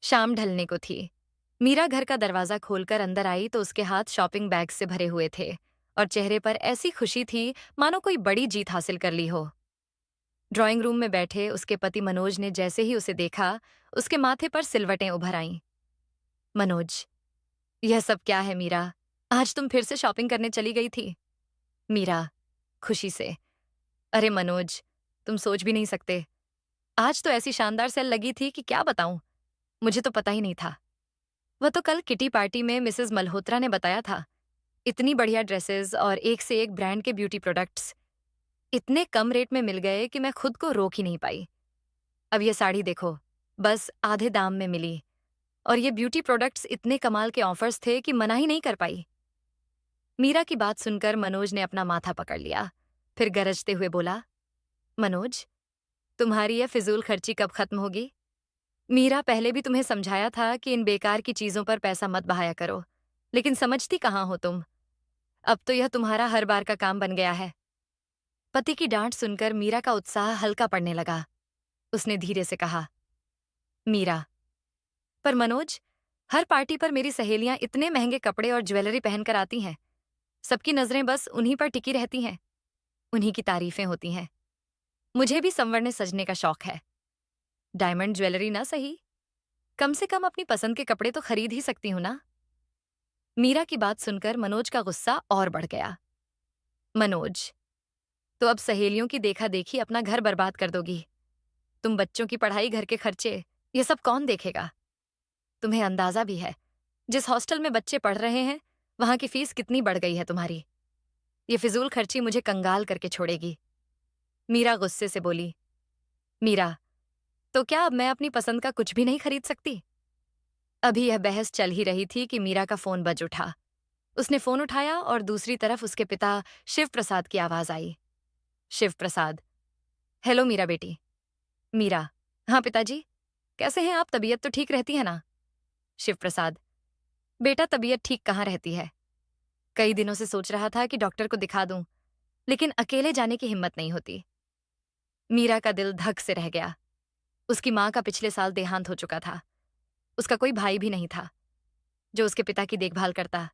शाम ढलने को थी। मीरा घर का दरवाजा खोलकर अंदर आई तो उसके हाथ शॉपिंग बैग से भरे हुए थे और चेहरे पर ऐसी खुशी थी मानो कोई बड़ी जीत हासिल कर ली हो। ड्राइंग रूम में बैठे उसके पति मनोज ने जैसे ही उसे देखा, उसके माथे पर सिलवटें उभर आईं। मनोज, यह सब क्या है मीरा? आज तुम फिर से शॉपिंग करने चली गई थी? मीरा, खुशी से, अरे मनोज, तुम सोच भी नहीं सकते। आज तो ऐसी शानदार सेल लगी थी कि क्या बताऊं, मुझे तो पता ही नहीं था। वह तो कल किटी पार्टी में मिसेस मल्होत्रा ने बताया था। इतनी बढ़िया ड्रेसेस और एक से एक ब्रांड के ब्यूटी प्रोडक्ट्स इतने कम रेट में मिल गए कि मैं खुद को रोक ही नहीं पाई। अब ये साड़ी देखो, बस आधे दाम में मिली और ये ब्यूटी प्रोडक्ट्स इतने कमाल के ऑफर्स थे कि मना ही नहीं कर पाई। मीरा की बात सुनकर मनोज ने अपना माथा पकड़ लिया, फिर गरजते हुए बोला, मनोज, तुम्हारी यह फिजूल खर्ची कब खत्म होगी? मीरा, पहले भी तुम्हें समझाया था कि इन बेकार की चीजों पर पैसा मत बहाया करो, लेकिन समझती कहाँ हो तुम। अब तो यह तुम्हारा हर बार का काम बन गया है। पति की डांट सुनकर मीरा का उत्साह हल्का पड़ने लगा। उसने धीरे से कहा, मीरा, पर मनोज, हर पार्टी पर मेरी सहेलियां इतने महंगे कपड़े और ज्वेलरी पहनकर आती हैं। सबकी नजरें बस उन्हीं पर टिकी रहती हैं, उन्हीं की तारीफें होती हैं। मुझे भी संवरने सजने का शौक है। डायमंड ज्वेलरी ना सही, कम से कम अपनी पसंद के कपड़े तो खरीद ही सकती हूं ना। मीरा की बात सुनकर मनोज का गुस्सा और बढ़ गया। मनोज, तो अब सहेलियों की देखा देखी अपना घर बर्बाद कर दोगी। तुम बच्चों की पढ़ाई, घर के खर्चे, ये सब कौन देखेगा? तुम्हें अंदाजा भी है जिस हॉस्टल में बच्चे पढ़ रहे हैं वहां की फीस कितनी बढ़ गई है तुम्हारी। ये फिजूल खर्ची मुझे कंगाल करके छोड़ेगी। मीरा गुस्से से बोली, मीरा, तो क्या अब मैं अपनी पसंद का कुछ भी नहीं खरीद सकती? अभी यह बहस चल ही रही थी कि मीरा का फोन बज उठा। उसने फोन उठाया और दूसरी तरफ उसके पिता शिव प्रसाद की आवाज आई। शिव प्रसाद, हेलो मीरा बेटी। मीरा, हाँ पिताजी, कैसे हैं आप? तबीयत तो ठीक रहती है ना? शिव प्रसाद, बेटा तबीयत ठीक कहाँ रहती है। कई दिनों से सोच रहा था कि डॉक्टर को दिखा दूं, लेकिन अकेले जाने की हिम्मत नहीं होती। मीरा का दिल धक से रह गया। उसकी माँ का पिछले साल देहांत हो चुका था। उसका कोई भाई भी नहीं था जो उसके पिता की देखभाल करता।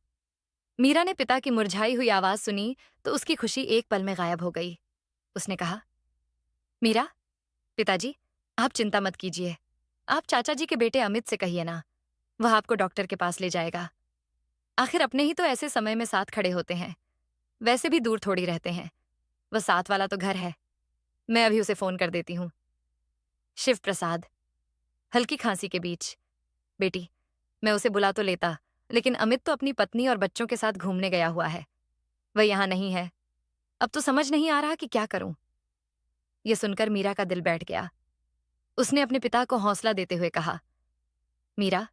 मीरा ने पिता की मुरझाई हुई आवाज सुनी तो उसकी खुशी एक पल में गायब हो गई। उसने कहा, मीरा, पिताजी, आप चिंता मत कीजिए। आप चाचा जी के बेटे अमित से कहिए ना, वह आपको डॉक्टर के पास ले जाएगा। आखिर अपने ही तो ऐसे समय में साथ खड़े होते हैं। वैसे भी दूर थोड़ी रहते हैं, वह साथ वाला तो घर है। मैं अभी उसे फोन कर देती हूँ। शिव प्रसाद, हल्की खांसी के बीच, बेटी, मैं उसे बुला तो लेता, लेकिन अमित तो अपनी पत्नी और बच्चों के साथ घूमने गया हुआ है। वह यहां नहीं है। अब तो समझ नहीं आ रहा कि क्या करूं। यह सुनकर मीरा का दिल बैठ गया। उसने अपने पिता को हौसला देते हुए कहा, मीरा,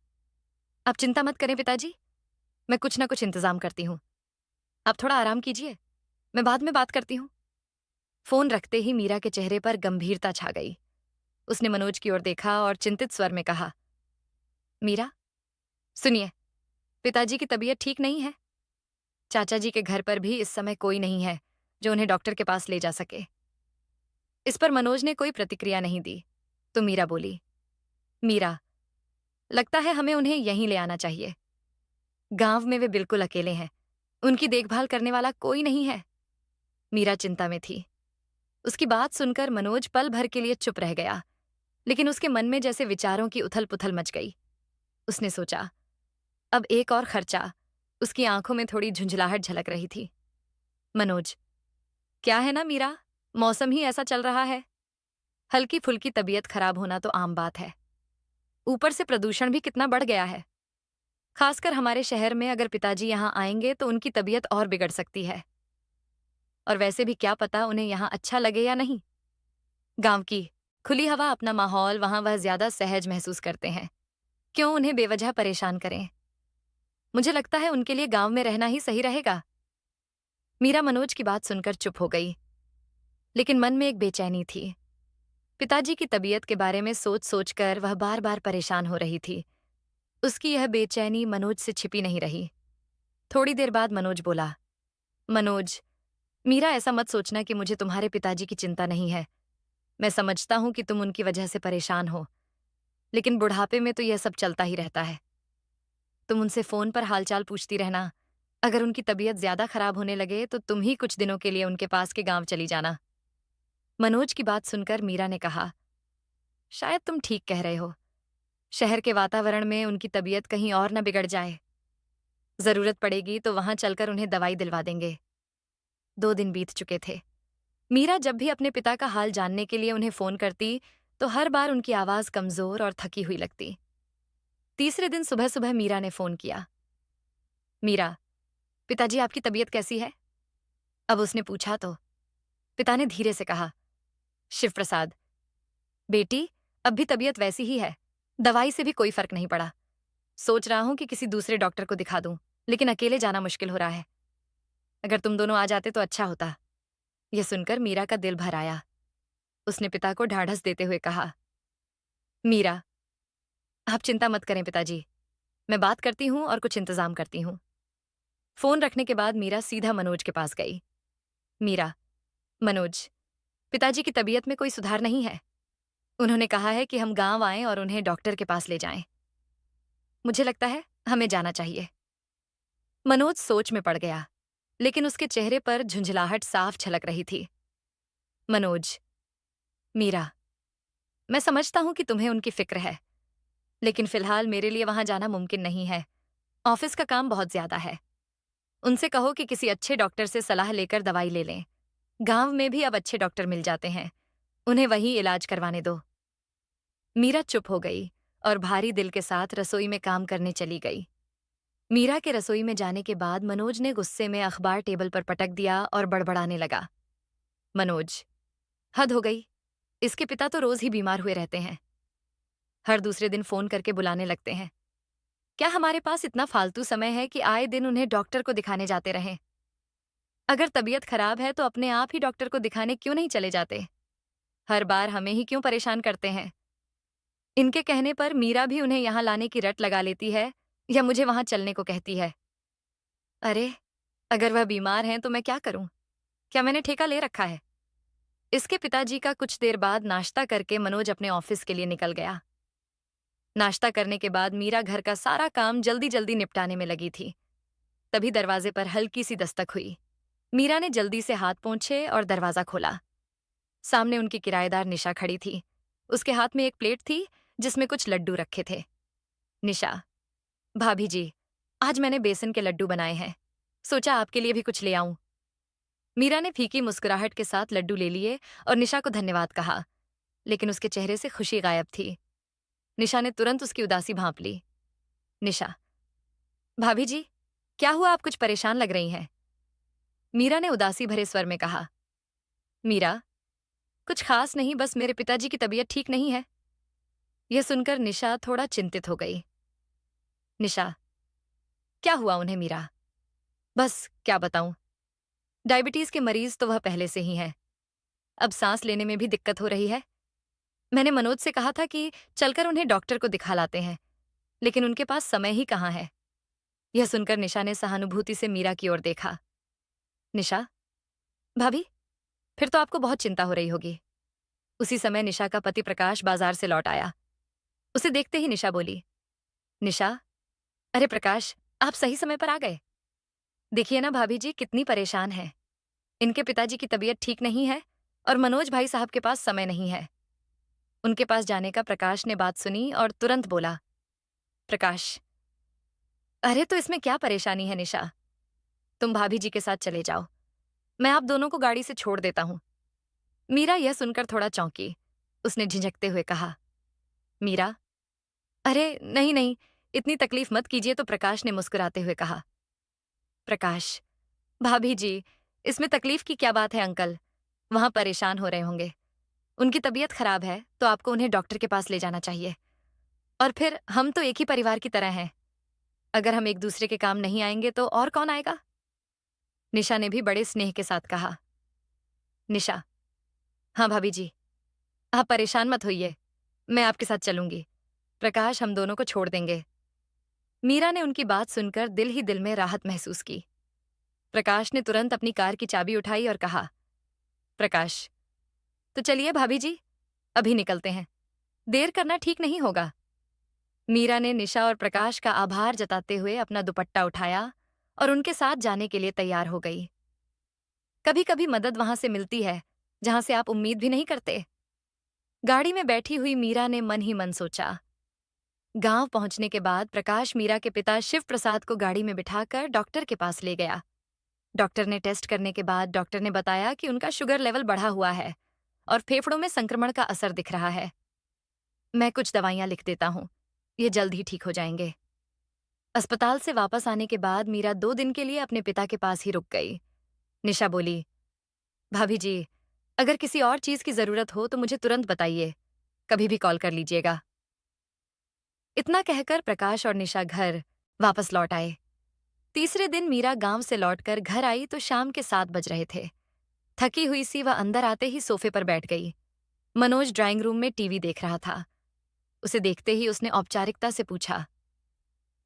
आप चिंता मत करें पिताजी, मैं कुछ ना कुछ इंतजाम करती हूँ। आप थोड़ा आराम कीजिए, मैं बाद में बात करती हूँ। फोन रखते ही मीरा के चेहरे पर गंभीरता छा गई। उसने मनोज की ओर देखा और चिंतित स्वर में कहा, मीरा, सुनिए, पिताजी की तबीयत ठीक नहीं है। चाचा जी के घर पर भी इस समय कोई नहीं है जो उन्हें डॉक्टर के पास ले जा सके। इस पर मनोज ने कोई प्रतिक्रिया नहीं दी तो मीरा बोली, मीरा, लगता है हमें उन्हें यहीं ले आना चाहिए। गांव में वे बिल्कुल अकेले हैं, उनकी देखभाल करने वाला कोई नहीं है। मीरा चिंता में थी। उसकी बात सुनकर मनोज पल भर के लिए चुप रह गया, लेकिन उसके मन में जैसे विचारों की उथल पुथल मच गई। उसने सोचा, अब एक और खर्चा। उसकी आंखों में थोड़ी झुंझलाहट झलक रही थी। मनोज, क्या है ना मीरा, मौसम ही ऐसा चल रहा है। हल्की फुल्की तबीयत खराब होना तो आम बात है। ऊपर से प्रदूषण भी कितना बढ़ गया है। खासकर हमारे शहर में अगर पिताजी यहाँ आएंगे तो उनकी तबीयत और बिगड़ सकती है। और वैसे भी क्या पता उन्हें यहाँ अच्छा लगे या नहीं। गांव की खुली हवा, अपना माहौल, वहां वह ज्यादा सहज महसूस करते हैं। क्यों उन्हें बेवजह परेशान करें? मुझे लगता है उनके लिए गांव में रहना ही सही रहेगा। मीरा मनोज की बात सुनकर चुप हो गई, लेकिन मन में एक बेचैनी थी। पिताजी की तबीयत के बारे में सोच सोचकर वह बार बार परेशान हो रही थी। उसकी यह बेचैनी मनोज से छिपी नहीं रही। थोड़ी देर बाद मनोज बोला, मनोज, मीरा, ऐसा मत सोचना कि मुझे तुम्हारे पिताजी की चिंता नहीं है। मैं समझता हूं कि तुम उनकी वजह से परेशान हो, लेकिन बुढ़ापे में तो यह सब चलता ही रहता है। तुम उनसे फ़ोन पर हालचाल पूछती रहना। अगर उनकी तबीयत ज़्यादा खराब होने लगे तो तुम ही कुछ दिनों के लिए उनके पास के गाँव चली जाना। मनोज की बात सुनकर मीरा ने कहा, शायद तुम ठीक कह रहे हो। शहर के वातावरण में उनकी तबीयत कहीं और न बिगड़ जाए। ज़रूरत पड़ेगी तो वहाँ चलकर उन्हें दवाई दिलवा देंगे। 2 दिन बीत चुके थे। मीरा जब भी अपने पिता का हाल जानने के लिए उन्हें फ़ोन करती, तो हर बार उनकी आवाज़ कमज़ोर और थकी हुई लगती। तीसरे दिन सुबह-सुबह मीरा ने फ़ोन किया। मीरा, पिताजी आपकी तबीयत कैसी है? अब उसने पूछा तो पिता ने धीरे से कहा, शिव प्रसाद, बेटी, अब भी तबीयत वैसी ही है। दवाई से भी कोई फर्क नहीं पड़ा। सोच रहा हूं कि किसी दूसरे डॉक्टर को दिखा दूं, लेकिन अकेले जाना मुश्किल हो रहा है। अगर तुम दोनों आ जाते तो अच्छा होता। यह सुनकर मीरा का दिल भर आया। उसने पिता को ढाढ़स देते हुए कहा, मीरा, आप चिंता मत करें पिताजी। मैं बात करती हूँ और कुछ इंतजाम करती हूँ। फोन रखने के बाद मीरा सीधा मनोज के पास गई। मीरा, मनोज, पिताजी की तबीयत में कोई सुधार नहीं है। उन्होंने कहा है कि हम गांव आएं और उन्हें डॉक्टर के पास ले जाएं। मुझे लगता है हमें जाना चाहिए। मनोज सोच में पड़ गया, लेकिन उसके चेहरे पर झुंझलाहट साफ छलक रही थी। मनोज, मीरा, मैं समझता हूं कि तुम्हें उनकी फिक्र है, लेकिन फिलहाल मेरे लिए वहां जाना मुमकिन नहीं है। ऑफिस का काम बहुत ज्यादा है। उनसे कहो कि किसी अच्छे डॉक्टर से सलाह लेकर दवाई ले लें। गांव में भी अब अच्छे डॉक्टर मिल जाते हैं। उन्हें वहीं इलाज करवाने दो। मीरा चुप हो गई और भारी दिल के साथ रसोई में काम करने चली गई। मीरा के रसोई में जाने के बाद मनोज ने गुस्से में अखबार टेबल पर पटक दिया और बड़बड़ाने लगा। मनोज, हद हो गई। इसके पिता तो रोज ही बीमार हुए रहते हैं। हर दूसरे दिन फोन करके बुलाने लगते हैं। क्या हमारे पास इतना फालतू समय है कि आए दिन उन्हें डॉक्टर को दिखाने जाते रहें? अगर तबीयत खराब है तो अपने आप ही डॉक्टर को दिखाने क्यों नहीं चले जाते? हर बार हमें ही क्यों परेशान करते हैं? इनके कहने पर मीरा भी उन्हें यहाँ लाने की रट लगा लेती है या मुझे वहां चलने को कहती है। अरे, अगर वह बीमार हैं तो मैं क्या करूं? क्या मैंने ठेका ले रखा है? इसके पिताजी का कुछ देर बाद नाश्ता करके मनोज अपने ऑफिस के लिए निकल गया। नाश्ता करने के बाद मीरा घर का सारा काम जल्दी जल्दी निपटाने में लगी थी। तभी दरवाजे पर हल्की सी दस्तक हुई। मीरा ने जल्दी से हाथ पोंछे और दरवाजा खोला। सामने उनकी किराएदार निशा खड़ी थी। उसके हाथ में एक प्लेट थी जिसमें कुछ लड्डू रखे थे। निशा, भाभी जी, आज मैंने बेसन के लड्डू बनाए हैं। सोचा आपके लिए भी कुछ ले आऊं। मीरा ने फीकी मुस्कुराहट के साथ लड्डू ले लिए और निशा को धन्यवाद कहा, लेकिन उसके चेहरे से खुशी गायब थी। निशा ने तुरंत उसकी उदासी भांप ली। निशा, भाभी जी, क्या हुआ? आप कुछ परेशान लग रही हैं। मीरा ने उदासी भरे स्वर में कहा। मीरा, कुछ खास नहीं, बस मेरे पिताजी की तबीयत ठीक नहीं है। यह सुनकर निशा थोड़ा चिंतित हो गई। निशा, क्या हुआ उन्हें? मीरा, बस क्या बताऊं, डायबिटीज के मरीज तो वह पहले से ही हैं। अब सांस लेने में भी दिक्कत हो रही है। मैंने मनोज से कहा था कि चलकर उन्हें डॉक्टर को दिखा लाते हैं, लेकिन उनके पास समय ही कहाँ है। यह सुनकर निशा ने सहानुभूति से मीरा की ओर देखा। निशा, भाभी, फिर तो आपको बहुत चिंता हो रही होगी। उसी समय निशा का पति प्रकाश बाजार से लौट आया। उसे देखते ही निशा बोली, निशा, अरे प्रकाश, आप सही समय पर आ गए। देखिए ना भाभी जी कितनी परेशान है। इनके पिताजी की तबीयत ठीक नहीं है और मनोज भाई साहब के पास समय नहीं है। उनके पास जाने का प्रकाश ने बात सुनी और तुरंत बोला, प्रकाश, अरे तो इसमें क्या परेशानी है निशा? तुम भाभी जी के साथ चले जाओ। मैं आप दोनों को गाड़ी से छोड़ देता हूं। मीरा यह सुनकर थोड़ा चौंकी। उसने झिझकते हुए कहा, मीरा, अरे नहीं नहीं, इतनी तकलीफ मत कीजिए। तो प्रकाश ने मुस्कुराते हुए कहा, प्रकाश, भाभी जी, इसमें तकलीफ की क्या बात है? अंकल वहां परेशान हो रहे होंगे। उनकी तबीयत खराब है तो आपको उन्हें डॉक्टर के पास ले जाना चाहिए। और फिर हम तो एक ही परिवार की तरह हैं। अगर हम एक दूसरे के काम नहीं आएंगे तो और कौन आएगा? निशा ने भी बड़े स्नेह के साथ कहा। निशा, हाँ भाभी जी, आप परेशान मत होइए, मैं आपके साथ चलूंगी। प्रकाश हम दोनों को छोड़ देंगे। मीरा ने उनकी बात सुनकर दिल ही दिल में राहत महसूस की। प्रकाश ने तुरंत अपनी कार की चाबी उठाई और कहा, प्रकाश, तो चलिए भाभी जी, अभी निकलते हैं। देर करना ठीक नहीं होगा। मीरा ने निशा और प्रकाश का आभार जताते हुए अपना दुपट्टा उठाया और उनके साथ जाने के लिए तैयार हो गई। कभी कभी मदद वहां से मिलती है जहां से आप उम्मीद भी नहीं करते। गाड़ी में बैठी हुई मीरा ने मन ही मन सोचा। गांव पहुंचने के बाद प्रकाश मीरा के पिता शिव प्रसाद को गाड़ी में बिठाकर डॉक्टर के पास ले गया। डॉक्टर ने टेस्ट करने के बाद डॉक्टर ने बताया कि उनका शुगर लेवल बढ़ा हुआ है और फेफड़ों में संक्रमण का असर दिख रहा है। मैं कुछ दवाइयां लिख देता हूँ, ये जल्द ही ठीक हो जाएंगे। अस्पताल से वापस आने के बाद मीरा 2 दिन के लिए अपने पिता के पास ही रुक गई। निशा बोली, भाभी जी, अगर किसी और चीज की जरूरत हो तो मुझे तुरंत बताइए, कभी भी कॉल कर लीजिएगा। इतना कहकर प्रकाश और निशा घर वापस लौट आए। तीसरे दिन मीरा गांव से लौटकर घर आई तो शाम के 7 बज रहे थे। थकी हुई सी वह अंदर आते ही सोफे पर बैठ गई। मनोज ड्राइंग रूम में टीवी देख रहा था। उसे देखते ही उसने औपचारिकता से पूछा,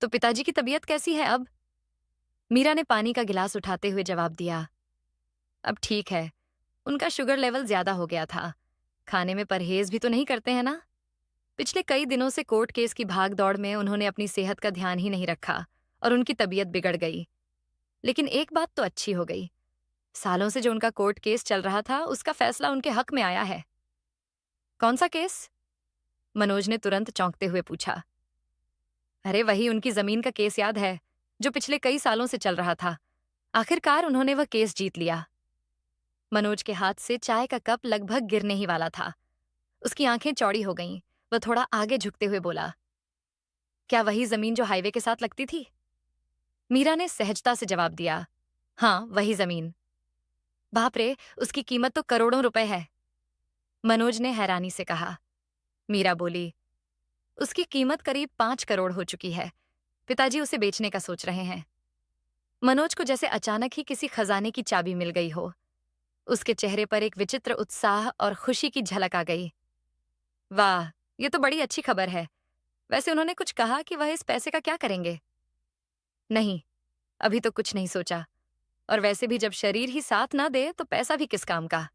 तो पिताजी की तबीयत कैसी है अब? मीरा ने पानी का गिलास उठाते हुए जवाब दिया, अब ठीक है। उनका शुगर लेवल ज्यादा हो गया था। खाने में परहेज भी तो नहीं करते हैं ना? पिछले कई दिनों से कोर्ट केस की भाग दौड़ में उन्होंने अपनी सेहत का ध्यान ही नहीं रखा और उनकी तबीयत बिगड़ गई। लेकिन एक बात तो अच्छी हो गई, सालों से जो उनका कोर्ट केस चल रहा था उसका फैसला उनके हक में आया है। कौन सा केस? मनोज ने तुरंत चौंकते हुए पूछा। अरे वही उनकी जमीन का केस याद है, जो पिछले कई सालों से चल रहा था। आखिरकार उन्होंने वह केस जीत लिया। मनोज के हाथ से चाय का कप लगभग गिरने ही वाला था। उसकी आंखें चौड़ी हो गईं। वह थोड़ा आगे झुकते हुए बोला, क्या वही जमीन जो हाईवे के साथ लगती थी? मीरा ने सहजता से जवाब दिया, हाँ वही जमीन। बाप रे, उसकी कीमत तो करोड़ों रुपए है। मनोज ने हैरानी से कहा। मीरा बोली, उसकी कीमत करीब 5 करोड़ हो चुकी है। पिताजी उसे बेचने का सोच रहे हैं। मनोज को जैसे अचानक ही किसी खजाने की चाबी मिल गई हो। उसके चेहरे पर एक विचित्र उत्साह और खुशी की झलक आ गई। वाह, ये तो बड़ी अच्छी खबर है। वैसे उन्होंने कुछ कहा कि वह इस पैसे का क्या करेंगे? नहीं, अभी तो कुछ नहीं सोचा। और वैसे भी जब शरीर ही साथ ना दे तो पैसा भी किस काम का।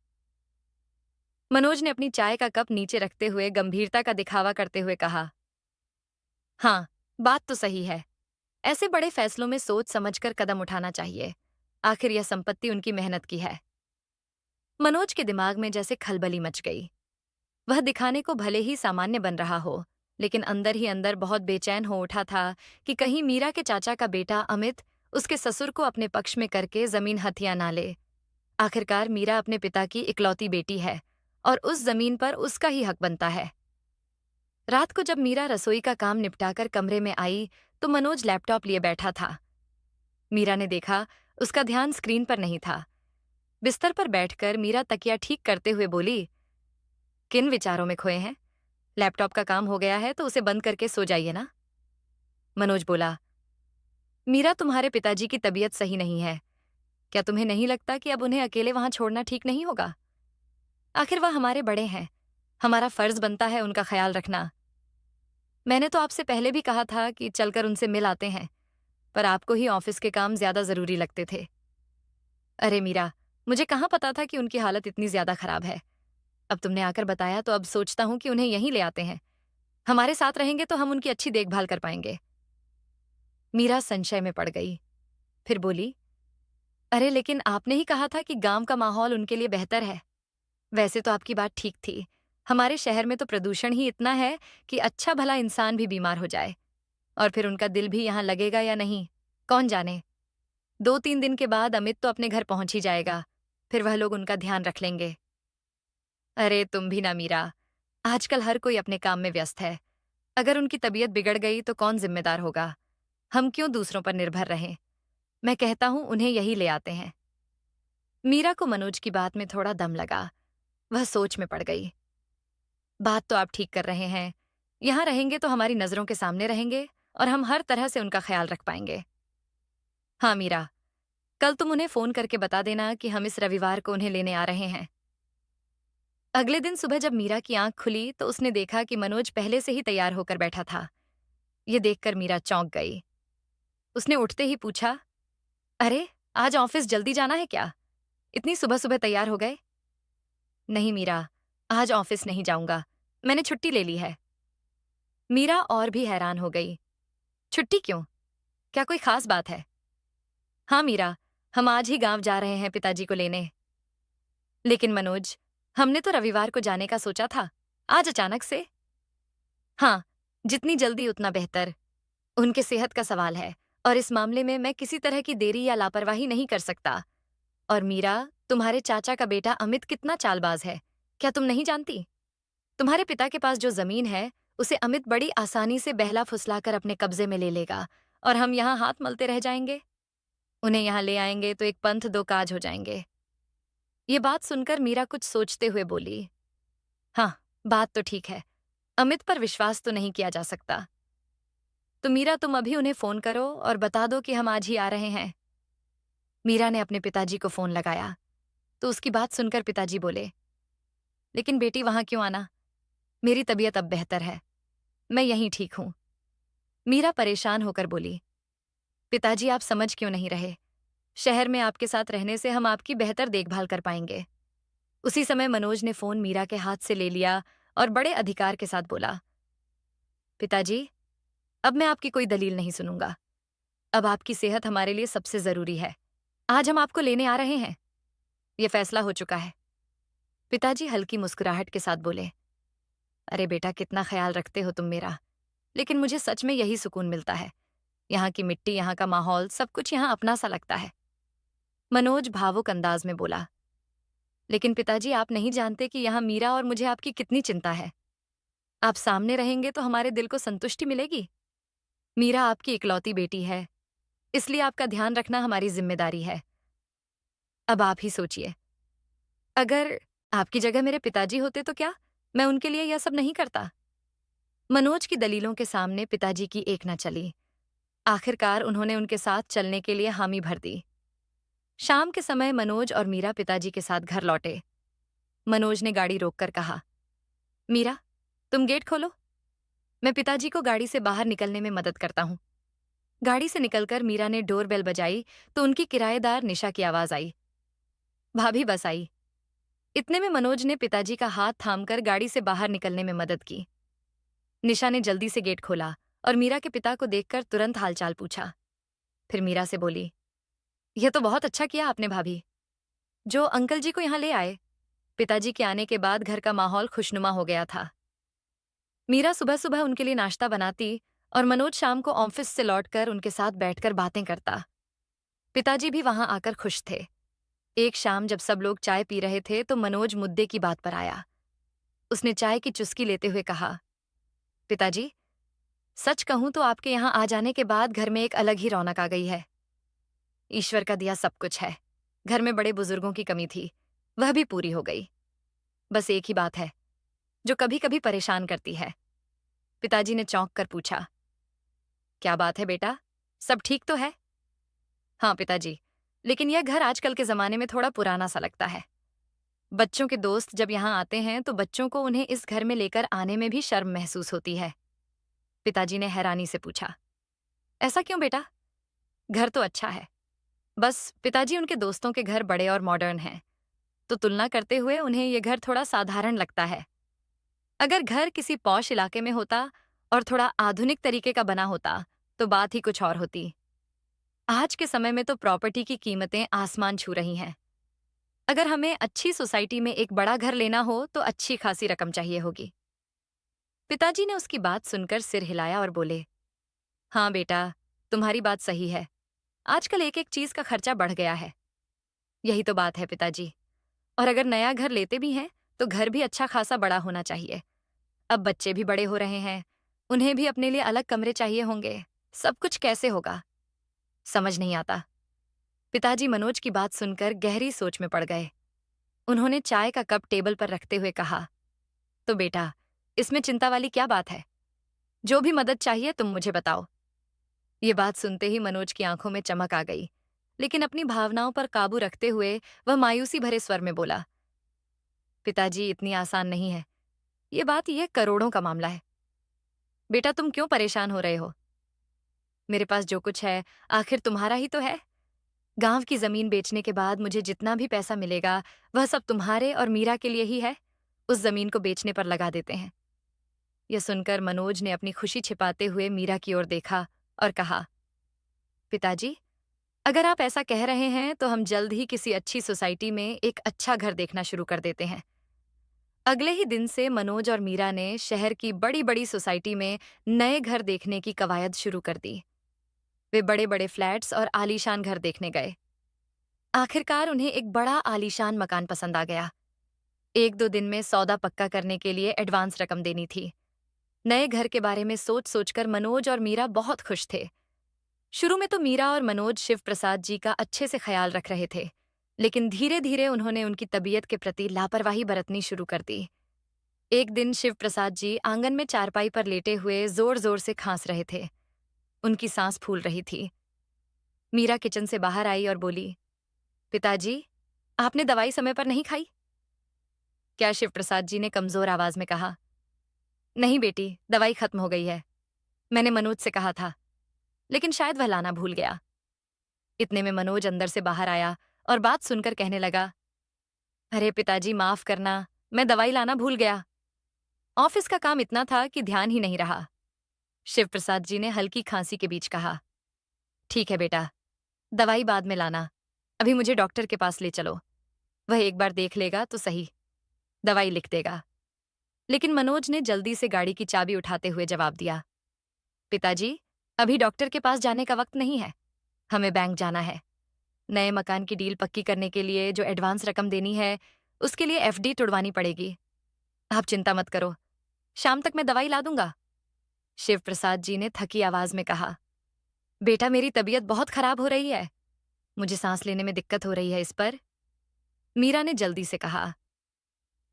मनोज ने अपनी चाय का कप नीचे रखते हुए गंभीरता का दिखावा करते हुए कहा, हाँ, बात तो सही है। ऐसे बड़े फैसलों में सोच समझकर कदम उठाना चाहिए। आखिर यह संपत्ति उनकी मेहनत की है। मनोज के दिमाग में जैसे खलबली मच गई। वह दिखाने को भले ही सामान्य बन रहा हो, लेकिन अंदर ही अंदर बहुत बेचैन हो उठा था कि कहीं मीरा के चाचा का बेटा अमित उसके ससुर को अपने पक्ष में करके जमीन हथिया ना ले। आखिरकार मीरा अपने पिता की इकलौती बेटी है और उस जमीन पर उसका ही हक बनता है। रात को जब मीरा रसोई का काम निपटाकर कमरे में आई तो मनोज लैपटॉप लिए बैठा था। मीरा ने देखा, उसका ध्यान स्क्रीन पर नहीं था। बिस्तर पर बैठकर मीरा तकिया ठीक करते हुए बोली, किन विचारों में खोए हैं? लैपटॉप का काम हो गया है तो उसे बंद करके सो जाइए ना। मनोज बोला, मीरा, तुम्हारे पिताजी की तबीयत सही नहीं है। क्या तुम्हें नहीं लगता कि अब उन्हें अकेले वहां छोड़ना ठीक नहीं होगा? आखिर वह हमारे बड़े हैं। हमारा फर्ज बनता है उनका ख्याल रखना। मैंने तो आपसे पहले भी कहा था कि चलकर उनसे मिल आते हैं, पर आपको ही ऑफिस के काम ज्यादा जरूरी लगते थे। अरे मीरा, मुझे कहाँ पता था कि उनकी हालत इतनी ज्यादा खराब है। अब तुमने आकर बताया तो अब सोचता हूँ कि उन्हें यहीं ले आते हैं। हमारे साथ रहेंगे तो हम उनकी अच्छी देखभाल कर पाएंगे। मीरा संशय में पड़ गई। फिर बोली, अरे लेकिन आपने ही कहा था कि गांव का माहौल उनके लिए बेहतर है। वैसे तो आपकी बात ठीक थी। हमारे शहर में तो प्रदूषण ही इतना है कि अच्छा भला इंसान भी बीमार हो जाए, और फिर उनका दिल भी यहाँ लगेगा या नहीं, कौन जाने। 2-3 दिन के बाद अमित तो अपने घर पहुंच ही जाएगा। फिर वह लोग उनका ध्यान रख लेंगे। अरे तुम भी ना मीरा, आजकल हर कोई अपने काम में व्यस्त है। अगर उनकी तबीयत बिगड़ गई तो कौन जिम्मेदार होगा? हम क्यों दूसरों पर निर्भर रहें? मैं कहता हूं उन्हें यही ले आते हैं। मीरा को मनोज की बात में थोड़ा दम लगा। वह सोच में पड़ गई। बात तो आप ठीक कर रहे हैं। यहाँ रहेंगे तो हमारी नजरों के सामने रहेंगे और हम हर तरह से उनका ख्याल रख पाएंगे। हाँ मीरा, कल तुम उन्हें फोन करके बता देना कि हम इस रविवार को उन्हें लेने आ रहे हैं। अगले दिन सुबह जब मीरा की आंख खुली तो उसने देखा कि मनोज पहले से ही तैयार होकर बैठा था। ये देखकर मीरा चौंक गई। उसने उठते ही पूछा, अरे आज ऑफिस जल्दी जाना है क्या? इतनी सुबह सुबह तैयार हो गए? नहीं मीरा, आज ऑफिस नहीं जाऊंगा। मैंने छुट्टी ले ली है। मीरा और भी हैरान हो गई। छुट्टी क्यों? क्या कोई खास बात है? हाँ मीरा, हम आज ही गांव जा रहे हैं पिताजी को लेने। लेकिन मनोज, हमने तो रविवार को जाने का सोचा था, आज अचानक से? हाँ, जितनी जल्दी उतना बेहतर। उनके सेहत का सवाल है और इस मामले में मैं किसी तरह की देरी या लापरवाही नहीं कर सकता। और मीरा, तुम्हारे चाचा का बेटा अमित कितना चालबाज है, क्या तुम नहीं जानती? तुम्हारे पिता के पास जो जमीन है, उसे अमित बड़ी आसानी से बहला फुसलाकर अपने कब्जे में ले लेगा और हम यहाँ हाथ मलते रह जाएंगे। उन्हें यहाँ ले आएंगे तो एक पंथ दो काज हो जाएंगे। ये बात सुनकर मीरा कुछ सोचते हुए बोली, हाँ, बात तो ठीक है। अमित पर विश्वास तो नहीं किया जा सकता। तो मीरा, तुम अभी उन्हें फोन करो और बता दो कि हम आज ही आ रहे हैं। मीरा ने अपने पिताजी को फोन लगाया तो उसकी बात सुनकर पिताजी बोले, लेकिन बेटी वहां क्यों आना? मेरी तबीयत अब बेहतर है, मैं यहीं ठीक हूं। मीरा परेशान होकर बोली, पिताजी आप समझ क्यों नहीं रहे? शहर में आपके साथ रहने से हम आपकी बेहतर देखभाल कर पाएंगे। उसी समय मनोज ने फोन मीरा के हाथ से ले लिया और बड़े अधिकार के साथ बोला, पिताजी, अब मैं आपकी कोई दलील नहीं सुनूंगा। अब आपकी सेहत हमारे लिए सबसे जरूरी है। आज हम आपको लेने आ रहे हैं, यह फैसला हो चुका है। पिताजी हल्की मुस्कुराहट के साथ बोले, अरे बेटा, कितना ख्याल रखते हो तुम मेरा। लेकिन मुझे सच में यही सुकून मिलता है। यहाँ की मिट्टी, यहाँ का माहौल, सब कुछ यहाँ अपना सा लगता है। मनोज भावुक अंदाज में बोला, लेकिन पिताजी, आप नहीं जानते कि यहाँ मीरा और मुझे आपकी कितनी चिंता है। आप सामने रहेंगे तो हमारे दिल को संतुष्टि मिलेगी। मीरा आपकी इकलौती बेटी है, इसलिए आपका ध्यान रखना हमारी जिम्मेदारी है। अब आप ही सोचिए, अगर आपकी जगह मेरे पिताजी होते तो क्या मैं उनके लिए यह सब नहीं करता? मनोज की दलीलों के सामने पिताजी की एक न चली। आखिरकार उन्होंने उनके साथ चलने के लिए हामी भर दी। शाम के समय मनोज और मीरा पिताजी के साथ घर लौटे। मनोज ने गाड़ी रोककर कहा, मीरा, तुम गेट खोलो, मैं पिताजी को गाड़ी से बाहर निकलने में मदद करता हूं। गाड़ी से निकलकर मीरा ने डोरबेल बजाई तो उनकी किराएदार निशा की आवाज आई, भाभी बस आई। इतने में मनोज ने पिताजी का हाथ थामकर गाड़ी से बाहर निकलने में मदद की। निशा ने जल्दी से गेट खोला और मीरा के पिता को देखकर तुरंत हालचाल पूछा। फिर मीरा से बोली, यह तो बहुत अच्छा किया आपने भाभी, जो अंकल जी को यहाँ ले आए। पिताजी के आने के बाद घर का माहौल खुशनुमा हो गया था। मीरा सुबह सुबह उनके लिए नाश्ता बनाती और मनोज शाम को ऑफिस से लौटकर उनके साथ बैठकर बातें करता। पिताजी भी वहां आकर खुश थे। एक शाम जब सब लोग चाय पी रहे थे तो मनोज मुद्दे की बात पर आया। उसने चाय की चुस्की लेते हुए कहा, पिताजी, सच कहूं तो आपके यहाँ आ जाने के बाद घर में एक अलग ही रौनक आ गई है। ईश्वर का दिया सब कुछ है। घर में बड़े बुजुर्गों की कमी थी, वह भी पूरी हो गई। बस एक ही बात है जो कभी कभी परेशान करती है। पिताजी ने चौंक कर पूछा, क्या बात है बेटा, सब ठीक तो है? हाँ पिताजी, लेकिन यह घर आजकल के जमाने में थोड़ा पुराना सा लगता है। बच्चों के दोस्त जब यहाँ आते हैं तो बच्चों को उन्हें इस घर में लेकर आने में भी शर्म महसूस होती है। पिताजी ने हैरानी से पूछा, ऐसा क्यों बेटा? घर तो अच्छा है, बस पिताजी उनके दोस्तों के घर बड़े और मॉडर्न हैं, तो तुलना करते हुए उन्हें यह घर थोड़ा साधारण लगता है। अगर घर किसी पॉश इलाके में होता और थोड़ा आधुनिक तरीके का बना होता तो बात ही कुछ और होती। आज के समय में तो प्रॉपर्टी की कीमतें आसमान छू रही हैं। अगर हमें अच्छी सोसाइटी में एक बड़ा घर लेना हो तो अच्छी खासी रकम चाहिए होगी। पिताजी ने उसकी बात सुनकर सिर हिलाया और बोले, हाँ बेटा, तुम्हारी बात सही है। आजकल एक एक चीज का खर्चा बढ़ गया है। यही तो बात है पिताजी। और अगर नया घर लेते भी हैं तो घर भी अच्छा खासा बड़ा होना चाहिए। अब बच्चे भी बड़े हो रहे हैं, उन्हें भी अपने लिए अलग कमरे चाहिए होंगे। सब कुछ कैसे होगा, समझ नहीं आता। पिताजी मनोज की बात सुनकर गहरी सोच में पड़ गए। उन्होंने चाय का कप टेबल पर रखते हुए कहा, तो बेटा, इसमें चिंता वाली क्या बात है? जो भी मदद चाहिए तुम मुझे बताओ। ये बात सुनते ही मनोज की आंखों में चमक आ गई, लेकिन अपनी भावनाओं पर काबू रखते हुए वह मायूसी भरे स्वर में बोला, पिताजी, इतनी आसान नहीं है ये करोड़ों का मामला है। बेटा, तुम क्यों परेशान हो रहे हो? मेरे पास जो कुछ है आखिर तुम्हारा ही तो है। गांव की जमीन बेचने के बाद मुझे जितना भी पैसा मिलेगा वह सब तुम्हारे और मीरा के लिए ही है। उस जमीन को बेचने पर लगा देते हैं। यह सुनकर मनोज ने अपनी खुशी छिपाते हुए मीरा की ओर देखा और कहा, पिताजी, अगर आप ऐसा कह रहे हैं तो हम जल्द ही किसी अच्छी सोसाइटी में एक अच्छा घर देखना शुरू कर देते हैं। अगले ही दिन से मनोज और मीरा ने शहर की बड़ी बड़ी सोसाइटी में नए घर देखने की कवायद शुरू कर दी। वे बड़े बड़े फ्लैट्स और आलीशान घर देखने गए। आखिरकार उन्हें एक बड़ा आलीशान मकान पसंद आ गया। एक दो दिन में सौदा पक्का करने के लिए एडवांस रकम देनी थी। नए घर के बारे में सोच सोचकर मनोज और मीरा बहुत खुश थे। शुरू में तो मीरा और मनोज शिव प्रसाद जी का अच्छे से ख्याल रख रहे थे, लेकिन धीरे धीरे उन्होंने उनकी तबीयत के प्रति लापरवाही बरतनी शुरू कर दी। एक दिन शिव प्रसाद जी आंगन में चारपाई पर लेटे हुए जोर जोर से खांस रहे थे। उनकी सांस फूल रही थी। मीरा किचन से बाहर आई और बोली, पिताजी, आपने दवाई समय पर नहीं खाई? क्या? शिव प्रसाद जी ने कमजोर आवाज में कहा। नहीं बेटी, दवाई खत्म हो गई है। मैंने मनोज से कहा था, लेकिन शायद वह लाना भूल गया। इतने में मनोज अंदर से बाहर आया और बात सुनकर कहने लगा, अरे पिताजी, माफ करना, मैं दवाई लाना भूल गया। ऑफिस का काम इतना था कि ध्यान ही नहीं रहा। शिव प्रसाद जी ने हल्की खांसी के बीच कहा, ठीक है बेटा, दवाई बाद में लाना। अभी मुझे डॉक्टर के पास ले चलो। वह एक बार देख लेगा तो सही, दवाई लिख देगा। लेकिन मनोज ने जल्दी से गाड़ी की चाबी उठाते हुए जवाब दिया, पिताजी, अभी डॉक्टर के पास जाने का वक्त नहीं है। हमें बैंक जाना है। नए मकान की डील पक्की करने के लिए जो एडवांस रकम देनी है, उसके लिए एफडी तुड़वानी पड़ेगी। आप चिंता मत करो, शाम तक मैं दवाई ला दूंगा। शिव प्रसाद जी ने थकी आवाज में कहा, बेटा, मेरी तबीयत बहुत खराब हो रही है। मुझे सांस लेने में दिक्कत हो रही है इस पर। मीरा ने जल्दी से कहा,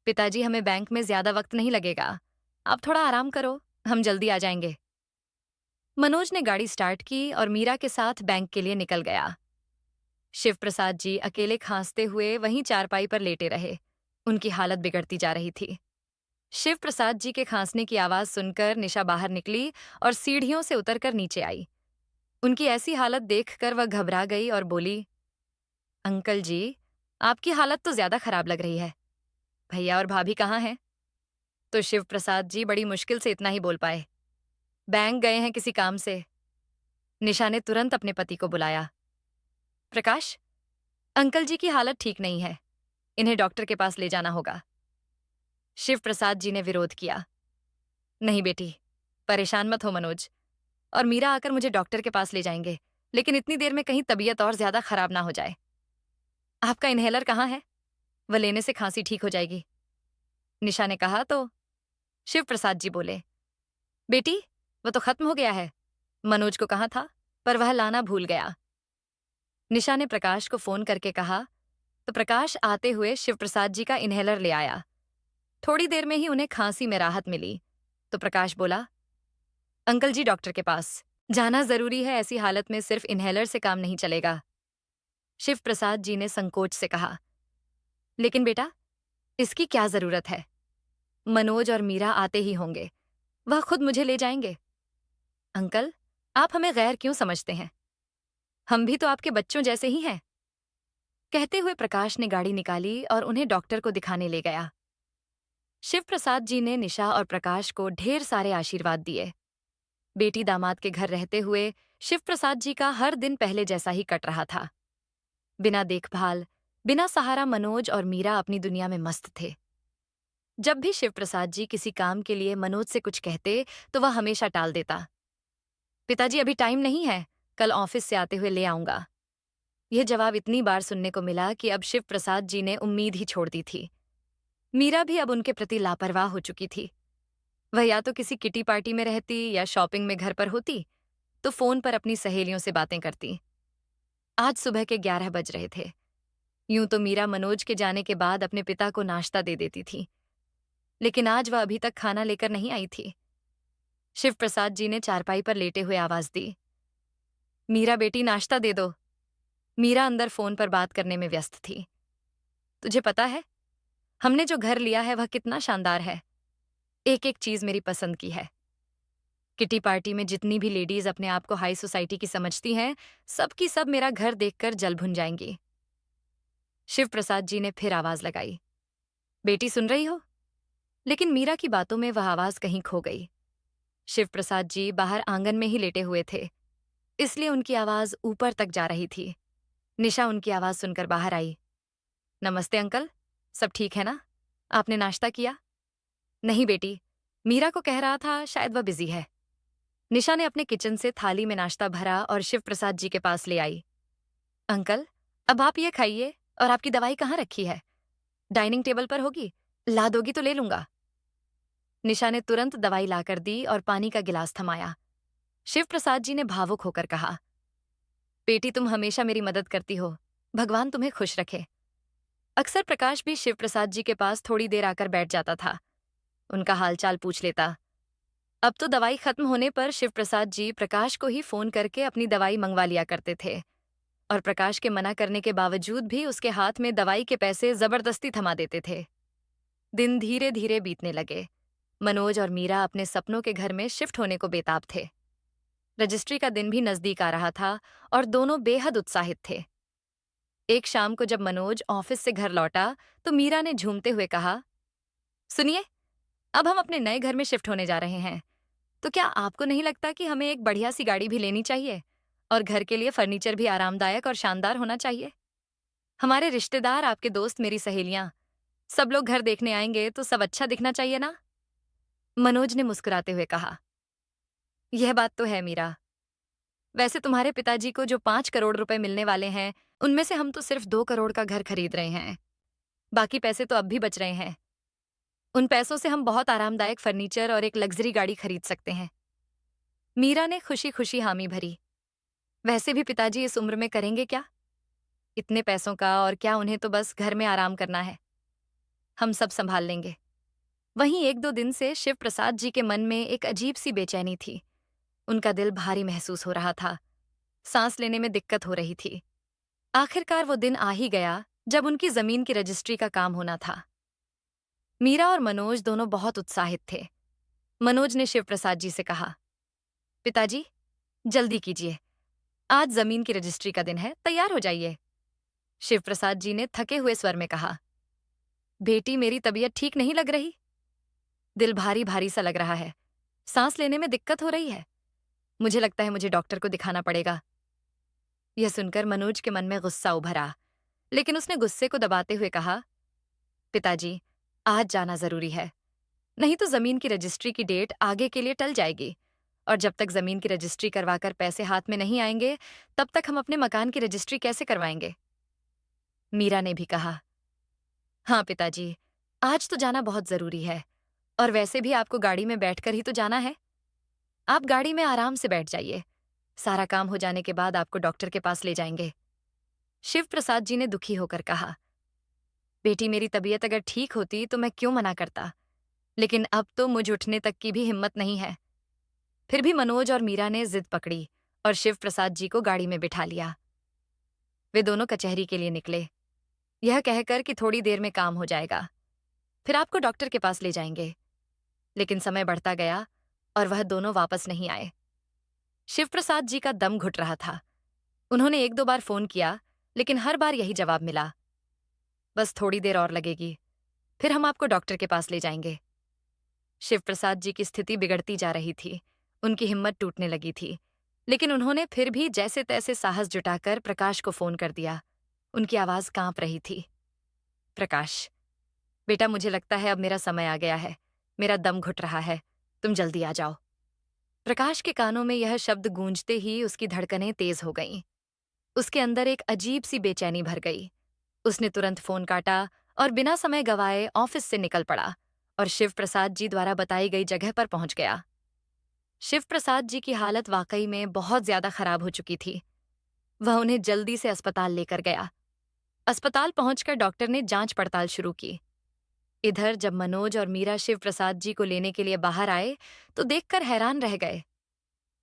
पिताजी, हमें बैंक में ज्यादा वक्त नहीं लगेगा। आप थोड़ा आराम करो, हम जल्दी आ जाएंगे। मनोज ने गाड़ी स्टार्ट की और मीरा के साथ बैंक के लिए निकल गया। शिव प्रसाद जी अकेले खांसते हुए वहीं चारपाई पर लेटे रहे। उनकी हालत बिगड़ती जा रही थी। शिव प्रसाद जी के खांसने की आवाज सुनकर निशा बाहर निकली और सीढ़ियों से उतरकर नीचे आई। उनकी ऐसी हालत देखकर वह घबरा गई और बोली, अंकल जी, आपकी हालत तो ज्यादा खराब लग रही है। भैया और भाभी कहाँ हैं? तो शिव प्रसाद जी बड़ी मुश्किल से इतना ही बोल पाए, बैंक गए हैं किसी काम से। निशा ने तुरंत अपने पति को बुलाया। प्रकाश, अंकल जी की हालत ठीक नहीं है, इन्हें डॉक्टर के पास ले जाना होगा। शिव प्रसाद जी ने विरोध किया, नहीं बेटी, परेशान मत हो मनोज, और मीरा आकर मुझे डॉक्टर के पास ले जाएंगे, लेकिन इतनी देर में कहीं तबीयत और ज्यादा खराब ना हो जाए। आपका इन्हेलर कहाँ है? वह लेने से खांसी ठीक हो जाएगी। निशा ने कहा तो शिव प्रसाद जी बोले, बेटी, वह तो खत्म हो गया है। मनोज को कहा था, पर वह लाना भूल गया। निशा ने प्रकाश को फोन करके कहा, तो प्रकाश आते हुए शिव प्रसाद जी का इन्हेलर ले आया। थोड़ी देर में ही उन्हें खांसी में राहत मिली। तो प्रकाश बोला, अंकल जी, डॉक्टर के पास जाना जरूरी है। ऐसी हालत में सिर्फ इन्हेलर से काम नहीं चलेगा। शिव प्रसाद जी ने संकोच से कहा, लेकिन बेटा, इसकी क्या जरूरत है? मनोज और मीरा आते ही होंगे, वह खुद मुझे ले जाएंगे। अंकल, आप हमें गैर क्यों समझते हैं? हम भी तो आपके बच्चों जैसे ही हैं। कहते हुए प्रकाश ने गाड़ी निकाली और उन्हें डॉक्टर को दिखाने ले गया। शिव प्रसाद जी ने निशा और प्रकाश को ढेर सारे आशीर्वाद दिए। बेटी दामाद के घर रहते हुए शिव प्रसाद जी का हर दिन पहले जैसा ही कट रहा था। बिना देखभाल, बिना सहारा मनोज और मीरा अपनी दुनिया में मस्त थे। जब भी शिव प्रसाद जी किसी काम के लिए मनोज से कुछ कहते तो वह हमेशा टाल देता। पिताजी, अभी टाइम नहीं है, कल ऑफिस से आते हुए ले आऊंगा। यह जवाब इतनी बार सुनने को मिला कि अब शिव प्रसाद जी ने उम्मीद ही छोड़ दी थी। मीरा भी अब उनके प्रति लापरवाह हो चुकी थी। वह या तो किसी किटी पार्टी में रहती या शॉपिंग में घर पर होती, तो फोन पर अपनी सहेलियों से बातें करती। आज सुबह के 11 बज रहे थे। यूं तो मीरा मनोज के जाने के बाद अपने पिता को नाश्ता दे देती थी, लेकिन आज वह अभी तक खाना लेकर नहीं आई थी। शिव प्रसाद जी ने चारपाई पर लेटे हुए आवाज दी, मीरा बेटी, नाश्ता दे दो। मीरा अंदर फोन पर बात करने में व्यस्त थी। तुझे पता है, हमने जो घर लिया है वह कितना शानदार है। एक एक चीज मेरी पसंद की है। किटी पार्टी में जितनी भी लेडीज अपने आप को हाई सोसाइटी की समझती हैं, सब की सब मेरा घर देखकर जल भुन जाएंगी। शिव प्रसाद जी ने फिर आवाज लगाई, बेटी, सुन रही हो? लेकिन मीरा की बातों में वह आवाज कहीं खो गई। शिव प्रसाद जी बाहर आंगन में ही लेटे हुए थे, इसलिए उनकी आवाज ऊपर तक जा रही थी। निशा उनकी आवाज सुनकर बाहर आई। नमस्ते अंकल, सब ठीक है ना? आपने नाश्ता किया? नहीं बेटी, मीरा को कह रहा था शायद वह बिजी है। निशा ने अपने किचन से थाली में नाश्ता भरा और शिव प्रसाद जी के पास ले आई। अंकल, अब आप ये खाइए। और आपकी दवाई कहाँ रखी है? डाइनिंग टेबल पर होगी, ला दोगी तो ले लूंगा। निशा ने तुरंत दवाई लाकर दी और पानी का गिलास थमाया। शिव प्रसाद जी ने भावुक होकर कहा, बेटी तुम हमेशा मेरी मदद करती हो, भगवान तुम्हें खुश रखे। अक्सर प्रकाश भी शिव प्रसाद जी के पास थोड़ी देर आकर बैठ जाता था, उनका हालचाल पूछ लेता। अब तो दवाई खत्म होने पर शिव प्रसाद जी प्रकाश को ही फोन करके अपनी दवाई मंगवा लिया करते थे, और प्रकाश के मना करने के बावजूद भी उसके हाथ में दवाई के पैसे जबरदस्ती थमा देते थे। दिन धीरे धीरे बीतने लगे। मनोज और मीरा अपने सपनों के घर में शिफ्ट होने को बेताब थे। रजिस्ट्री का दिन भी नजदीक आ रहा था और दोनों बेहद उत्साहित थे। एक शाम को जब मनोज ऑफिस से घर लौटा तो मीरा ने झूमते हुए कहा, सुनिए, अब हम अपने नए घर में शिफ्ट होने जा रहे हैं, तो क्या आपको नहीं लगता कि हमें एक बढ़िया सी गाड़ी भी लेनी चाहिए और घर के लिए फर्नीचर भी आरामदायक और शानदार होना चाहिए? हमारे रिश्तेदार, आपके दोस्त, मेरी सहेलियां, सब लोग घर देखने आएंगे तो सब अच्छा दिखना चाहिए ना? मनोज ने मुस्कुराते हुए कहा, यह बात तो है मीरा। वैसे तुम्हारे पिताजी को जो 5 करोड़ रुपए मिलने वाले हैं, उनमें से हम तो सिर्फ 2 करोड़ का घर खरीद रहे हैं। बाकी पैसे तो अब भी बच रहे हैं। उन पैसों से हम बहुत आरामदायक फर्नीचर और एक लग्जरी गाड़ी खरीद सकते हैं। मीरा ने खुशी खुशी हामी भरी। वैसे भी पिताजी इस उम्र में करेंगे क्या इतने पैसों का, और क्या उन्हें तो बस घर में आराम करना है। हम सब संभाल लेंगे। वहीं 1-2 दिन से शिव प्रसाद जी के मन में एक अजीब सी बेचैनी थी। उनका दिल भारी महसूस हो रहा था, सांस लेने में दिक्कत हो रही थी। आखिरकार वो दिन आ ही गया जब उनकी जमीन की रजिस्ट्री का काम होना था। मीरा और मनोज दोनों बहुत उत्साहित थे। मनोज ने शिव प्रसाद जी से कहा, पिताजी, जल्दी कीजिए, आज जमीन की रजिस्ट्री का दिन है, तैयार हो जाइए। शिव प्रसाद जी ने थके हुए स्वर में कहा, बेटी मेरी तबीयत ठीक नहीं लग रही, दिल भारी भारी सा लग रहा है, सांस लेने में दिक्कत हो रही है, मुझे लगता है मुझे डॉक्टर को दिखाना पड़ेगा। यह सुनकर मनोज के मन में गुस्सा उभरा, लेकिन उसने गुस्से को दबाते हुए कहा, पिताजी, आज जाना जरूरी है, नहीं तो जमीन की रजिस्ट्री की डेट आगे के लिए टल जाएगी, और जब तक जमीन की रजिस्ट्री करवाकर पैसे हाथ में नहीं आएंगे, तब तक हम अपने मकान की रजिस्ट्री कैसे करवाएंगे? मीरा ने भी कहा, हाँ पिताजी, आज तो जाना बहुत जरूरी है, और वैसे भी आपको गाड़ी में बैठकर ही तो जाना है। आप गाड़ी में आराम से बैठ जाइए, सारा काम हो जाने के बाद आपको डॉक्टर के पास ले जाएंगे। शिव प्रसाद जी ने दुखी होकर कहा, बेटी मेरी तबीयत अगर ठीक होती तो मैं क्यों मना करता, लेकिन अब तो मुझ उठने तक की भी हिम्मत नहीं है। फिर भी मनोज और मीरा ने जिद पकड़ी और शिव प्रसाद जी को गाड़ी में बिठा लिया। वे दोनों कचहरी के लिए निकले, यह कहकर कि थोड़ी देर में काम हो जाएगा, फिर आपको डॉक्टर के पास ले जाएंगे। लेकिन समय बढ़ता गया और वह दोनों वापस नहीं आए। शिव प्रसाद जी का दम घुट रहा था। उन्होंने 1-2 बार फोन किया, लेकिन हर बार यही जवाब मिला, बस थोड़ी देर और लगेगी, फिर हम आपको डॉक्टर के पास ले जाएंगे। शिव प्रसाद जी की स्थिति बिगड़ती जा रही थी, उनकी हिम्मत टूटने लगी थी, लेकिन उन्होंने फिर भी जैसे तैसे साहस जुटाकर प्रकाश को फोन कर दिया। उनकी आवाज कांप रही थी, प्रकाश, बेटा मुझे लगता है अब मेरा समय आ गया है, मेरा दम घुट रहा है, तुम जल्दी आ जाओ। प्रकाश के कानों में यह शब्द गूंजते ही उसकी धड़कनें तेज हो गईं। उसके अंदर एक अजीब सी बेचैनी भर गई। उसने तुरंत फोन काटा और बिना समय गवाए ऑफिस से निकल पड़ा और शिव प्रसाद जी द्वारा बताई गई जगह पर पहुंच गया। शिव प्रसाद जी की हालत वाकई में बहुत ज्यादा खराब हो चुकी थी। वह उन्हें जल्दी से अस्पताल लेकर गया। अस्पताल पहुंचकर डॉक्टर ने जांच पड़ताल शुरू की। इधर जब मनोज और मीरा शिव प्रसाद जी को लेने के लिए बाहर आए तो देखकर हैरान रह गए।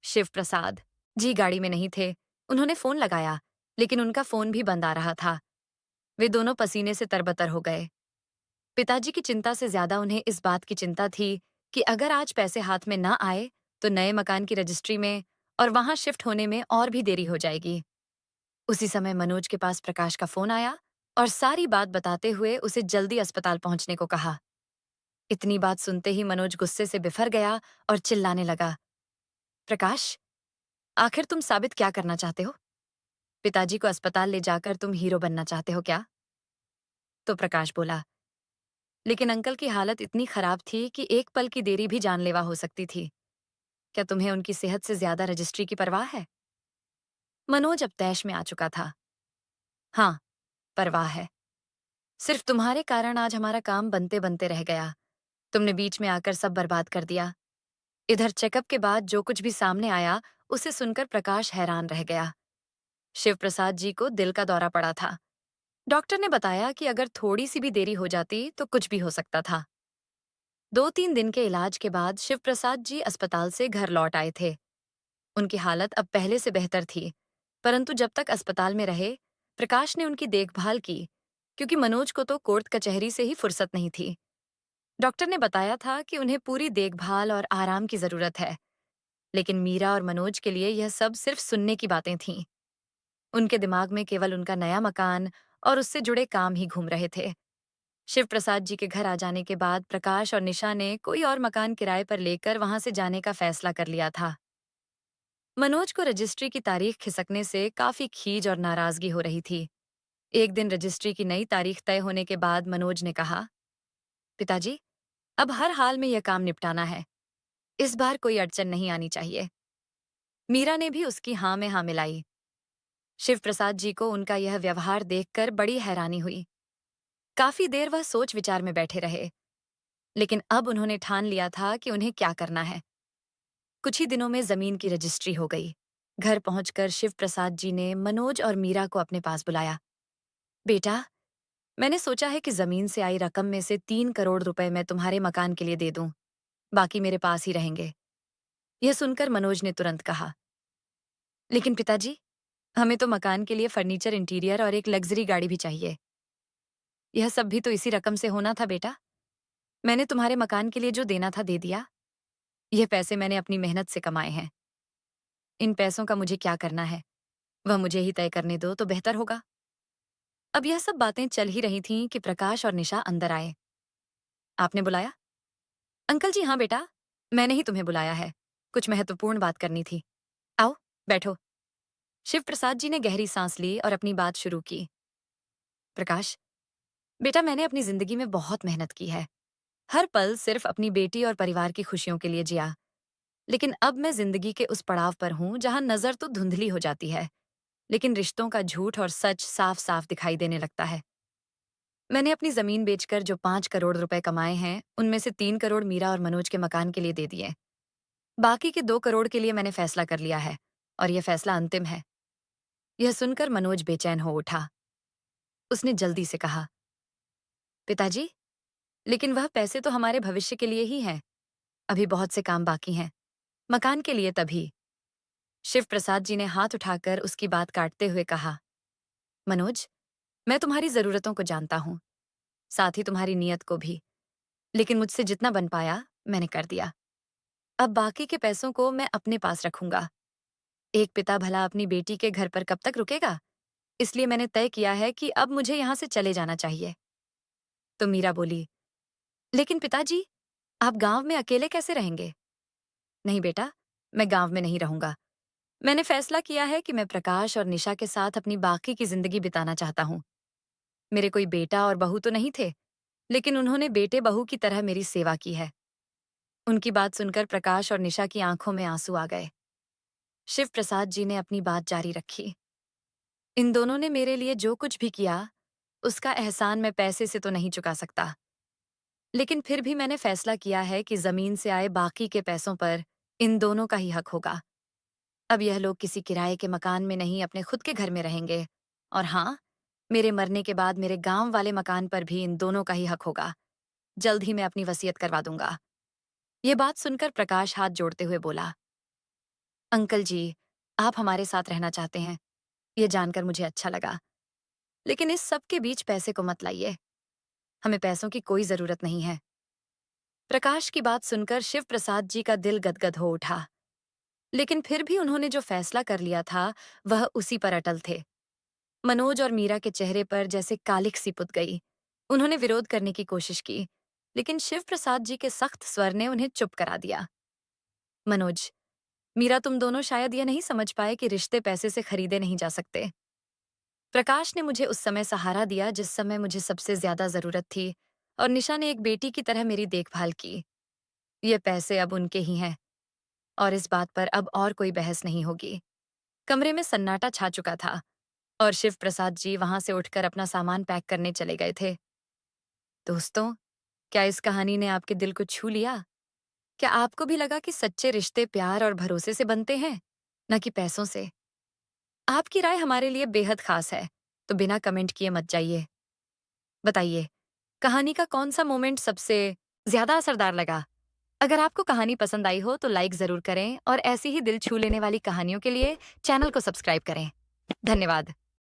शिव प्रसाद जी गाड़ी में नहीं थे। उन्होंने फोन लगाया, लेकिन उनका फोन भी बंद आ रहा था। वे दोनों पसीने से तरबतर हो गए। पिताजी की चिंता से ज्यादा उन्हें इस बात की चिंता थी कि अगर आज पैसे हाथ में ना आए तो नए मकान की रजिस्ट्री में और वहां शिफ्ट होने में और भी देरी हो जाएगी। उसी समय मनोज के पास प्रकाश का फोन आया और सारी बात बताते हुए उसे जल्दी अस्पताल पहुंचने को कहा। इतनी बात सुनते ही मनोज गुस्से से बिफर गया और चिल्लाने लगा, प्रकाश, आखिर तुम साबित क्या करना चाहते हो? पिताजी को अस्पताल ले जाकर तुम हीरो बनना चाहते हो क्या? तो प्रकाश बोला, लेकिन अंकल की हालत इतनी खराब थी कि एक पल की देरी भी जानलेवा हो सकती थी। क्या तुम्हें उनकी सेहत से ज्यादा रजिस्ट्री की परवाह है? मनोज अब तैश में आ चुका था। हाँ, परवाह है। सिर्फ तुम्हारे कारण आज हमारा काम बनते बनते रह गया। तुमने बीच में आकर सब बर्बाद कर दिया। इधर चेकअप के बाद जो कुछ भी सामने आया, उसे सुनकर प्रकाश हैरान रह गया। शिव प्रसाद जी को दिल का दौरा पड़ा था। डॉक्टर ने बताया कि अगर थोड़ी सी भी देरी हो जाती तो कुछ भी हो सकता था। 2-3 दिन के इलाज के बाद शिव प्रसाद जी अस्पताल से घर लौट आए थे। उनकी हालत अब पहले से बेहतर थी, परंतु जब तक अस्पताल में रहे, प्रकाश ने उनकी देखभाल की, क्योंकि मनोज को तो कोर्ट कचहरी से ही फुर्सत नहीं थी। डॉक्टर ने बताया था कि उन्हें पूरी देखभाल और आराम की जरूरत है, लेकिन मीरा और मनोज के लिए यह सब सिर्फ सुनने की बातें थीं। उनके दिमाग में केवल उनका नया मकान और उससे जुड़े काम ही घूम रहे थे। शिव प्रसाद जी के घर आ जाने के बाद प्रकाश और निशा ने कोई और मकान किराए पर लेकर वहां से जाने का फैसला कर लिया था। मनोज को रजिस्ट्री की तारीख खिसकने से काफी खीज और नाराजगी हो रही थी। एक दिन रजिस्ट्री की नई तारीख तय होने के बाद मनोज ने कहा, पिताजी, अब हर हाल में यह काम निपटाना है। इस बार कोई अड़चन नहीं आनी चाहिए। मीरा ने भी उसकी हाँ में हाँ मिलाई। शिव प्रसाद जी को उनका यह व्यवहार देखकर बड़ी हैरानी हुई। काफी देर वह सोच विचार में बैठे रहे, लेकिन अब उन्होंने ठान लिया था कि उन्हें क्या करना है। कुछ ही दिनों में जमीन की रजिस्ट्री हो गई। घर पहुंचकर शिव प्रसाद जी ने मनोज और मीरा को अपने पास बुलाया। बेटा, मैंने सोचा है कि जमीन से आई रकम में से 3 करोड़ रुपए मैं तुम्हारे मकान के लिए दे दूं, बाकी मेरे पास ही रहेंगे। यह सुनकर मनोज ने तुरंत कहा, लेकिन पिताजी, हमें तो मकान के लिए फर्नीचर, इंटीरियर और एक लग्जरी गाड़ी भी चाहिए। यह सब भी तो इसी रकम से होना था बेटा। मैंने तुम्हारे मकान के लिए जो देना था दे दिया। यह पैसे मैंने अपनी मेहनत से कमाए हैं। इन पैसों का मुझे क्या करना है, वह मुझे ही तय करने दो तो बेहतर होगा। अब यह सब बातें चल ही रही थीं कि प्रकाश और निशा अंदर आए। आपने बुलाया? अंकल जी, हाँ बेटा, मैंने ही तुम्हें बुलाया है। कुछ महत्वपूर्ण बात करनी थी। आओ, बैठो। शिव प्रसाद जी ने गहरी सांस ली और अपनी बात शुरू की। प्रकाश, बेटा, मैंने अपनी जिंदगी में बहुत मेहनत की है। हर पल सिर्फ अपनी बेटी और परिवार की खुशियों के लिए जिया। लेकिन अब मैं जिंदगी के उस पड़ाव पर हूं जहां नजर तो धुंधली हो जाती है, लेकिन रिश्तों का झूठ और सच साफ साफ दिखाई देने लगता है। मैंने अपनी जमीन बेचकर जो 5 करोड़ रुपए कमाए हैं, उनमें से 3 करोड़ मीरा और मनोज के मकान के लिए दे दिए। बाकी के 2 करोड़ के लिए मैंने फैसला कर लिया है, और यह फैसला अंतिम है। यह सुनकर मनोज बेचैन हो उठा। उसने जल्दी से कहा, पिताजी, लेकिन वह पैसे तो हमारे भविष्य के लिए ही हैं। अभी बहुत से काम बाकी हैं। मकान के लिए तभी। शिव प्रसाद जी ने हाथ उठाकर उसकी बात काटते हुए कहा, मनोज, मैं तुम्हारी जरूरतों को जानता हूं, साथ ही तुम्हारी नीयत को भी। लेकिन मुझसे जितना बन पाया मैंने कर दिया। अब बाकी के पैसों को मैं अपने पास रखूंगा। एक पिता भला अपनी बेटी के घर पर कब तक रुकेगा? इसलिए मैंने तय किया है कि अब मुझे यहां से चले जाना चाहिए। तो मीरा बोली, लेकिन पिताजी, आप गांव में अकेले कैसे रहेंगे? नहीं बेटा, मैं गांव में नहीं रहूंगा। मैंने फैसला किया है कि मैं प्रकाश और निशा के साथ अपनी बाकी की जिंदगी बिताना चाहता हूँ। मेरे कोई बेटा और बहू तो नहीं थे, लेकिन उन्होंने बेटे बहू की तरह मेरी सेवा की है। उनकी बात सुनकर प्रकाश और निशा की आंखों में आंसू आ गए। शिव प्रसाद जी ने अपनी बात जारी रखी, इन दोनों ने मेरे लिए जो कुछ भी किया, उसका एहसान मैं पैसे से तो नहीं चुका सकता। लेकिन फिर भी मैंने फैसला किया है कि जमीन से आए बाकी के पैसों पर इन दोनों का ही हक होगा। अब यह लोग किसी किराए के मकान में नहीं, अपने खुद के घर में रहेंगे। और हाँ, मेरे मरने के बाद मेरे गांव वाले मकान पर भी इन दोनों का ही हक होगा। जल्द ही मैं अपनी वसीयत करवा दूंगा। ये बात सुनकर प्रकाश हाथ जोड़ते हुए बोला, अंकल जी, आप हमारे साथ रहना चाहते हैं, ये जानकर मुझे अच्छा लगा। लेकिन इस सब के बीच पैसे को मत लाइए। हमें पैसों की कोई जरूरत नहीं है। प्रकाश की बात सुनकर शिव प्रसाद जी का दिल गदगद हो उठा, लेकिन फिर भी उन्होंने जो फैसला कर लिया था, वह उसी पर अटल थे। मनोज और मीरा के चेहरे पर जैसे कालिख सी पुत गई। उन्होंने विरोध करने की कोशिश की, लेकिन शिव प्रसाद जी के सख्त स्वर ने उन्हें चुप करा दिया। मनोज, मीरा, तुम दोनों शायद यह नहीं समझ पाए कि रिश्ते पैसे से खरीदे नहीं जा सकते। प्रकाश ने मुझे उस समय सहारा दिया जिस समय मुझे सबसे ज्यादा जरूरत थी, और निशा ने एक बेटी की तरह मेरी देखभाल की। ये पैसे अब उनके ही हैं, और इस बात पर अब और कोई बहस नहीं होगी। कमरे में सन्नाटा छा चुका था, और शिव प्रसाद जी वहां से उठकर अपना सामान पैक करने चले गए थे। दोस्तों, क्या इस कहानी ने आपके दिल को छू लिया? क्या आपको भी लगा कि सच्चे रिश्ते प्यार और भरोसे से बनते हैं, न कि पैसों से? आपकी राय हमारे लिए बेहद खास है, तो बिना कमेंट किए मत जाइए। बताइए, कहानी का कौन सा मोमेंट सबसे ज्यादा असरदार लगा? अगर आपको कहानी पसंद आई हो तो लाइक जरूर करें, और ऐसी ही दिल छू लेने वाली कहानियों के लिए चैनल को सब्सक्राइब करें। धन्यवाद।